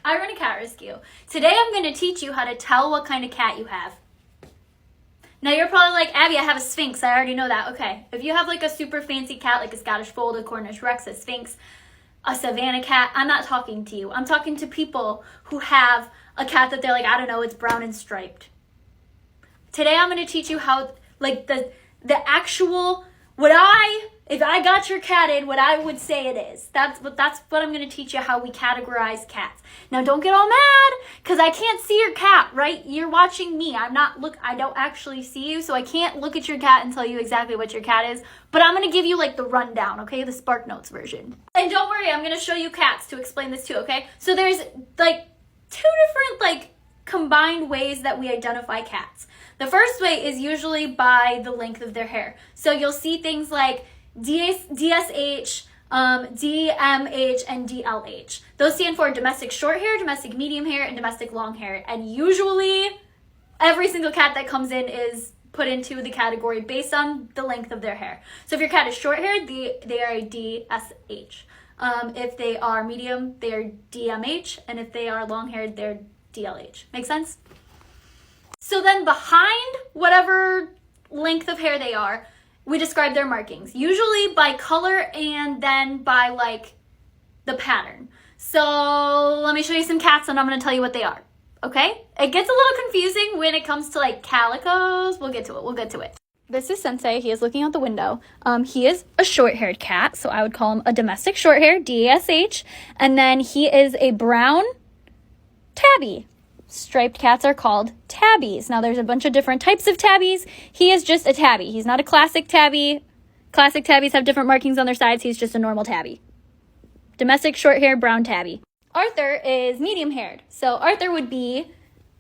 I run a cat rescue. Today I'm going to teach you how to tell what kind of cat you have. Now you're probably like, Abby, I have a Sphynx. I already know that. Okay, if you have like a super fancy cat, like a Scottish Fold, a Cornish Rex, a Sphynx, a Savannah cat, I'm not talking to you. I'm talking to people who have a cat that they're like, I don't know, it's brown and striped. Today I'm going to teach you how, like, the actual, if I got your cat in, what I would say it is. That's what I'm going to teach you, how we categorize cats. Now don't get all mad, because I can't see your cat, right? You're watching me. I don't actually see you, so I can't look at your cat and tell you exactly what your cat is. But I'm going to give you, like, the rundown, okay? The SparkNotes version. And don't worry, I'm going to show you cats to explain this too, okay? So there's, like, two different, like, combined ways that we identify cats. The first way is usually by the length of their hair. So you'll see things like DSH, DMH, and DLH. Those stand for domestic short hair, domestic medium hair, and domestic long hair. And usually every single cat that comes in is put into the category based on the length of their hair. So if your cat is short haired, they are a DSH. If they are medium, they're DMH. And if they are long haired, they're DLH. Make sense? So then behind whatever length of hair they are, we describe their markings, usually by color and then by, like, the pattern. So let me show you some cats and I'm going to tell you what they are, okay? It gets a little confusing when it comes to, like, calicos. We'll get to it. This is Sensei. He is looking out the window. He is a short-haired cat, so I would call him a domestic short-hair, DSH. And then he is a brown tabby. Striped cats are called tabbies. Now, there's a bunch of different types of tabbies. He is just a tabby. He's not a classic tabby. Classic tabbies have different markings on their sides. He's just a normal tabby. Domestic short-haired brown tabby. Arthur is medium-haired. So Arthur would be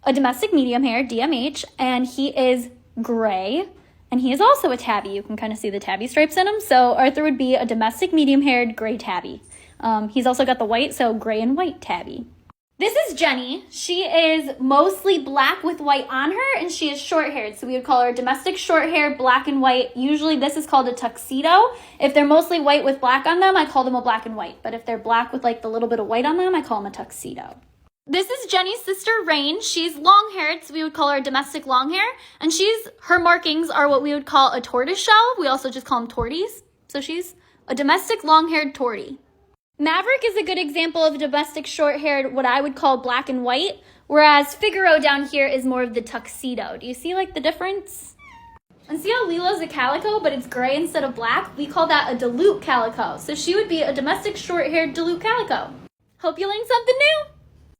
a domestic medium-haired, DMH, and he is gray, and he is also a tabby. You can kind of see the tabby stripes in him. So Arthur would be a domestic medium-haired gray tabby. He's also got the white, so gray and white tabby. This is Jenny. She is mostly black with white on her, and she is short-haired. So we would call her domestic short-haired, black and white. Usually this is called a tuxedo. If they're mostly white with black on them, I call them a black and white. But if they're black with, like, the little bit of white on them, I call them a tuxedo. This is Jenny's sister, Rain. She's long-haired, so we would call her a domestic long hair. And her markings are what we would call a tortoiseshell. We also just call them torties. So she's a domestic long-haired tortie. Maverick is a good example of domestic short-haired, what I would call black and white, whereas Figaro down here is more of the tuxedo. Do you see, like, the difference? And see how Lila's a calico, but it's gray instead of black? We call that a Duluth calico. So she would be a domestic short-haired Duluth calico. Hope you learned something new.